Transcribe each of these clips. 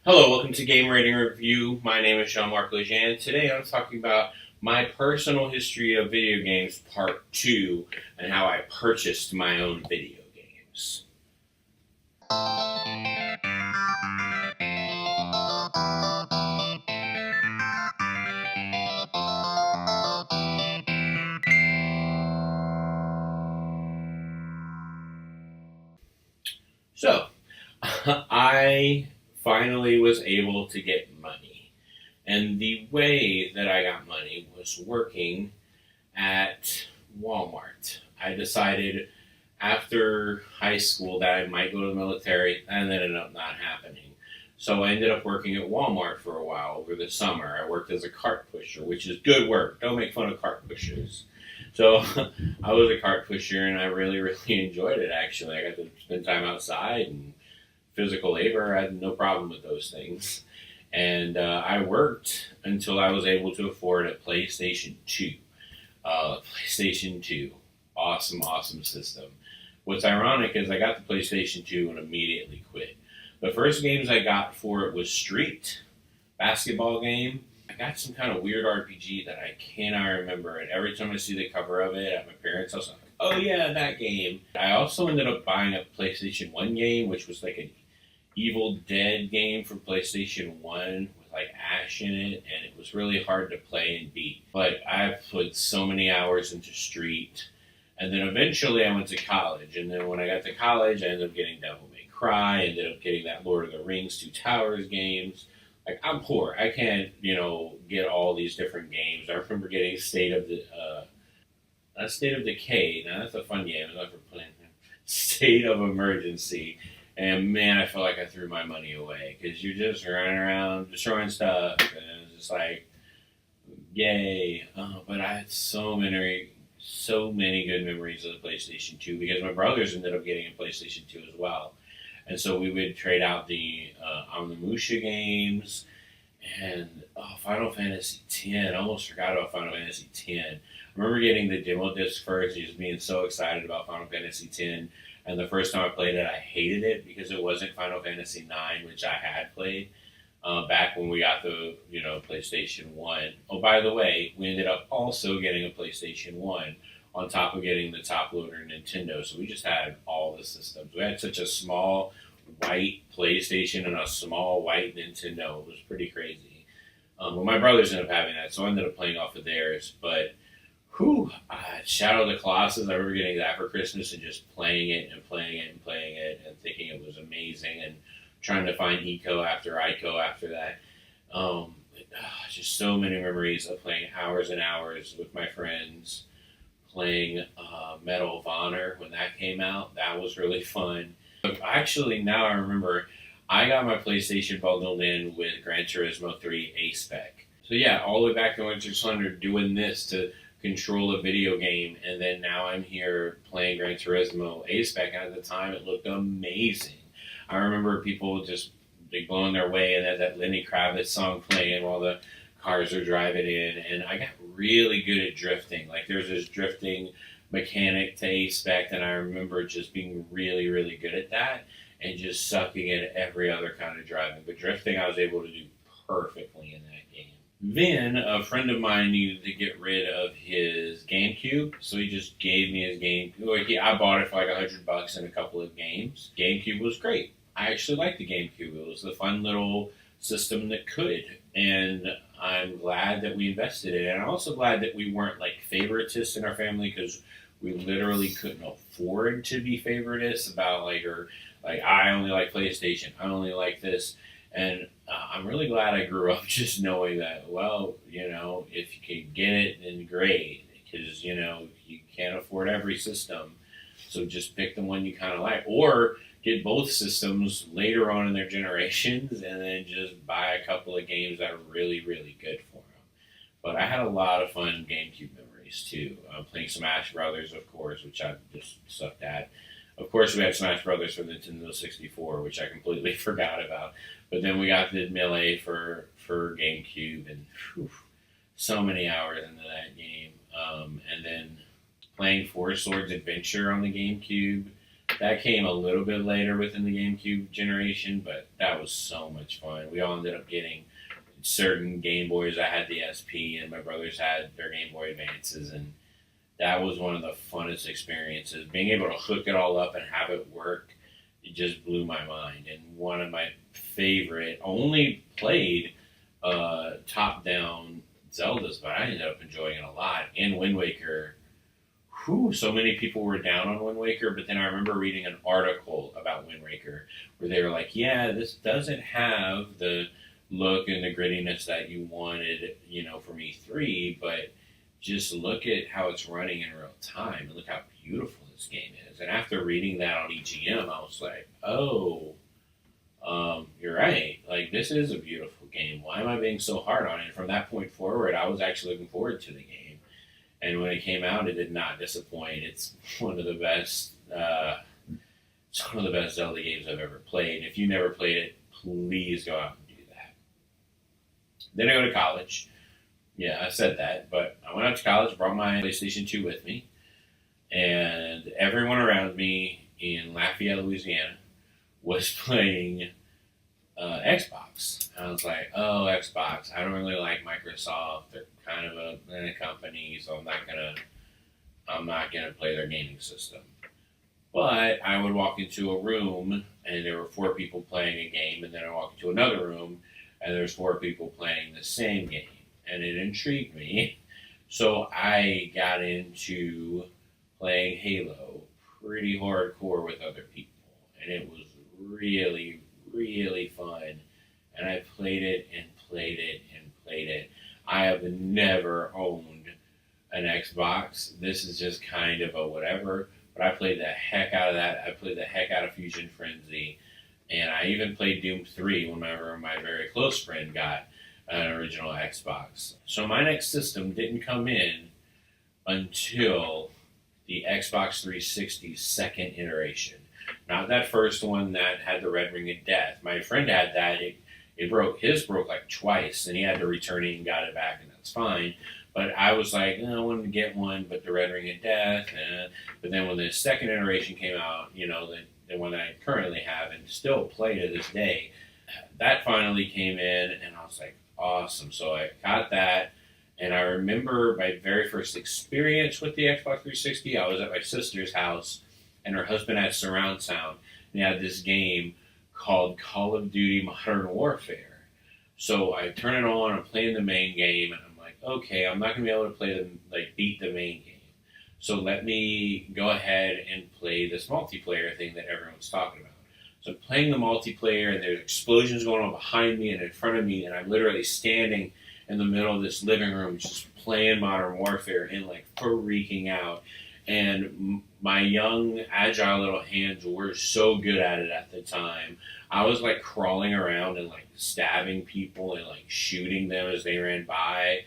Hello, welcome to Game Rating Review. My name is jean-marc. Today I'm talking about my personal history of video games, part 2, and how I purchased my own video games. So, I finally was able to get money. And the way that I got money was working at Walmart. I decided after high school that I might go to the military, and that ended up not happening. So I ended up working at Walmart for a while over the summer. I worked as a cart pusher, which is good work. Don't make fun of cart pushers. So I was a cart pusher, and I really, really enjoyed it. Actually, I got to spend time outside and physical labor. I had no problem with those things. And I worked until I was able to afford a PlayStation 2. PlayStation 2. Awesome, awesome system. What's ironic is I got the PlayStation 2 and immediately quit. The first games I got for it was Street, basketball game. I got some kind of weird RPG that I cannot remember, and every time I see the cover of it at my parents' house, I'm like, oh yeah, that game. I also ended up buying a PlayStation 1 game, which was like an Evil Dead game for PlayStation 1 with like Ash in it, and it was really hard to play and beat. But I put so many hours into Street, and then eventually I went to college, and then when I got to college, I ended up getting Devil May Cry, ended up getting that Lord of the Rings Two Towers games. Like, I'm poor. I can't, get all these different games. I remember getting State of Decay. Now that's a fun game. I love for playing State of Emergency. And man, I felt like I threw my money away because you're just running around destroying stuff, and it's just like, yay! But I had so many good memories of the PlayStation 2 because my brothers ended up getting a PlayStation 2 as well, and so we would trade out the Onimusha games and Final Fantasy X. I almost forgot about Final Fantasy X. I remember getting the demo disc first, and just being so excited about Final Fantasy X. And the first time I played it, I hated it because it wasn't Final Fantasy IX, which I had played back when we got the PlayStation 1. Oh, by the way, we ended up also getting a PlayStation 1 on top of getting the top loader Nintendo. So we just had all the systems. We had such a small white PlayStation and a small white Nintendo. It was pretty crazy. Well, my brothers ended up having that, so I ended up playing off of theirs. But Shadow of the Colossus, I remember getting that for Christmas and just playing it and playing it and playing it and thinking it was amazing and trying to find Eco after Ico after that. Just so many memories of playing hours and hours with my friends, playing Medal of Honor when that came out. That was really fun. Actually, now I remember, I got my PlayStation bundled in with Gran Turismo 3 A-Spec. So yeah, all the way back to Winter Slender doing this to control a video game, and then now I'm here playing Gran Turismo A-Spec, and at the time it looked amazing. I remember people just blowing their way, and had that Lenny Kravitz song playing while the cars are driving in, and I got really good at drifting. Like, there's this drifting mechanic to A-Spec, and I remember just being really, really good at that, and just sucking at every other kind of driving. But drifting I was able to do perfectly in that game. Then a friend of mine needed to get rid of his GameCube, so he just gave me his GameCube. I bought it for like $100 in a couple of games. GameCube was great. I actually liked the GameCube. It was the fun little system that could, and I'm glad that we invested in it. And I'm also glad that we weren't like favoritists in our family, because we literally couldn't afford to be favoritists about I only like PlayStation. I only like this. And I'm really glad I grew up just knowing that, well, if you can get it, then great. Because, you can't afford every system. So just pick the one you kind of like. Or get both systems later on in their generations, and then just buy a couple of games that are really, really good for them. But I had a lot of fun GameCube memories, too. Playing Smash Brothers, of course, which I just sucked at. Of course, we had Smash Brothers for the Nintendo 64, which I completely forgot about. But then we got the Melee for GameCube, and so many hours into that game. And then playing Four Swords Adventure on the GameCube, That came a little bit later within the GameCube generation, but that was so much fun. We all ended up getting certain Game Boys. I had the SP, and my brothers had their Game Boy Advances, and that was one of the funnest experiences. Being able to hook it all up and have it work, it just blew my mind. And one of my favorite, only played top-down Zeldas, but I ended up enjoying it a lot. And Wind Waker, whew, so many people were down on Wind Waker, but then I remember reading an article about Wind Waker where they were like, yeah, this doesn't have the look and the grittiness that you wanted, from E3, but just look at how it's running in real time and look how beautiful this game is. And after reading that on EGM, I was like, oh, you're right. Like, this is a beautiful game. Why am I being so hard on it? And from that point forward, I was actually looking forward to the game. And when it came out, it did not disappoint. It's one of the best. It's one of the best Zelda games I've ever played. If you never played it, please go out and do that. Then I go to college. Yeah, I said that, but I went out to college, brought my PlayStation 2 with me, and everyone around me in Lafayette, Louisiana, was playing Xbox. And I was like, oh, Xbox. I don't really like Microsoft. They're kind of a company, so I'm not gonna play their gaming system. But I would walk into a room and there were 4 people playing a game, and then I walk into another room and there's 4 people playing the same game, and it intrigued me. So I got into playing Halo pretty hardcore with other people, and it was really, really fun. And I played it and played it and played it. I have never owned an Xbox. This is just kind of a whatever. But I played the heck out of that. I played the heck out of Fusion Frenzy. And I even played Doom 3 whenever my very close friend got an original Xbox. So my next system didn't come in until the Xbox 360's second iteration. Not that first one that had the red ring of death. My friend had that. His broke like twice, and he had to return it and got it back, and that's fine. But I was like, I wanted to get one, but the red ring of death. But then when the second iteration came out, the one that I currently have and still play to this day, that finally came in, and I was like, awesome. So I got that, and I remember my very first experience with the Xbox 360. I was at my sister's house, and her husband had surround sound, and he had this game called Call of Duty Modern Warfare. So I turn it on, I'm playing the main game, and I'm like, okay, I'm not going to be able to beat the main game. So let me go ahead and play this multiplayer thing that everyone's talking about. So I'm playing the multiplayer, and there's explosions going on behind me and in front of me, and I'm literally standing in the middle of this living room just playing Modern Warfare and freaking out. And my young, agile little hands were so good at it at the time. I was crawling around and stabbing people and shooting them as they ran by.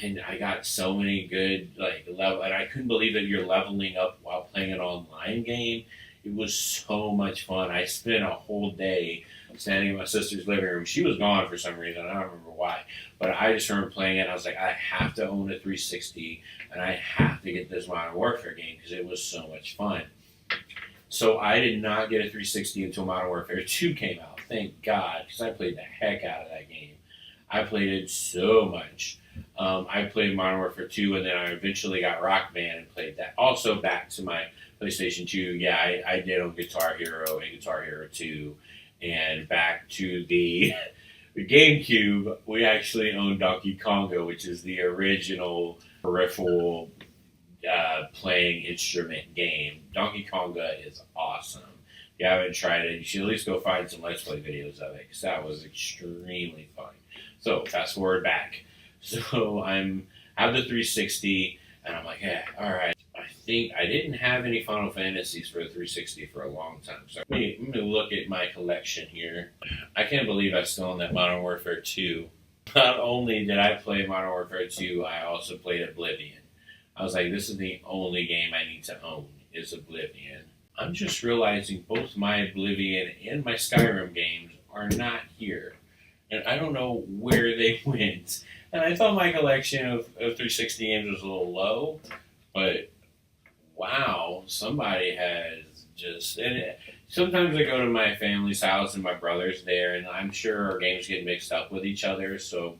And I got so many good level, and I couldn't believe that you're leveling up while playing an online game. It was so much fun. I spent a whole day standing in my sister's living room. She was gone for some reason. I don't remember why. But I just remember playing it. And I was like, I have to own a 360, and I have to get this Modern Warfare game because it was so much fun. So I did not get a 360 until Modern Warfare 2 came out. Thank God, because I played the heck out of that game. I played it so much. I played Modern Warfare 2, and then I eventually got Rock Band and played that. Also back to my PlayStation 2, yeah, I did own Guitar Hero and Guitar Hero 2. And back to the GameCube, we actually owned Donkey Konga, which is the original peripheral playing instrument game. Donkey Konga is awesome. If you haven't tried it, you should at least go find some Let's Play videos of it, because that was extremely fun. So, fast forward back. So, I have the 360, and I'm like, yeah, alright. I think I didn't have any Final Fantasies for the 360 for a long time. So let me look at my collection here. I can't believe I still own that Modern Warfare 2. Not only did I play Modern Warfare 2, I also played Oblivion. I was like, this is the only game I need to own, is Oblivion. I'm just realizing both my Oblivion and my Skyrim games are not here. And I don't know where they went. And I thought my collection of 360 games was a little low, but wow, somebody has sometimes I go to my family's house and my brother's there, and I'm sure our games get mixed up with each other. So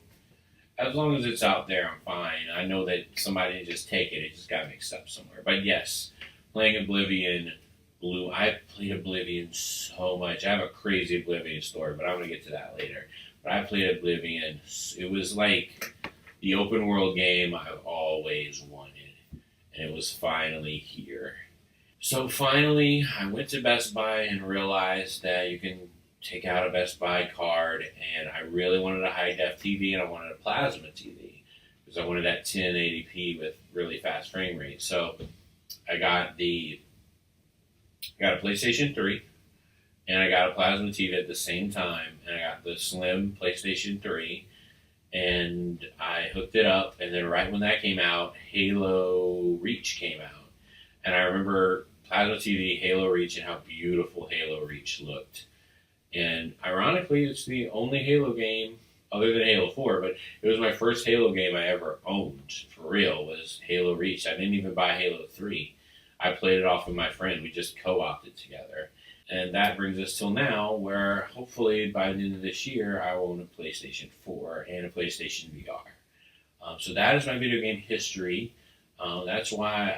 as long as it's out there, I'm fine. I know that somebody didn't just take it; it just got mixed up somewhere. But yes, playing Oblivion blew. I played Oblivion so much. I have a crazy Oblivion story, but I'm gonna get to that later. But I played Oblivion. It was like the open world game I've always wanted, and it was finally here. So finally, I went to Best Buy and realized that you can take out a Best Buy card, and I really wanted a high def TV and I wanted a plasma TV because I wanted that 1080p with really fast frame rate. So I got a PlayStation 3 and I got a plasma TV at the same time, and I got the slim PlayStation 3 and I hooked it up, and then right when that came out, Halo Reach came out. And I remember Plasma TV, Halo Reach, and how beautiful Halo Reach looked. And ironically, it's the only Halo game, other than Halo 4, but it was my first Halo game I ever owned, for real, was Halo Reach. I didn't even buy Halo 3. I played it off with my friend. We just co-opted together. And that brings us till now, where hopefully by the end of this year, I will own a PlayStation 4 and a PlayStation VR. So that is my video game history. That's why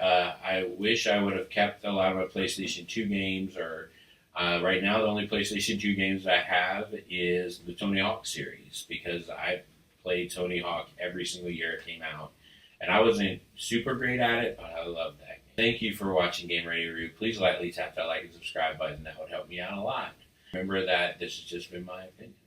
I wish I would have kept a lot of my PlayStation 2 games. Or right now, the only PlayStation 2 games I have is the Tony Hawk series, because I played Tony Hawk every single year it came out. And I wasn't super great at it, but I loved that game. Thank you for watching Game Ready Review. Please lightly tap that like and subscribe button. That would help me out a lot. Remember that this has just been my opinion.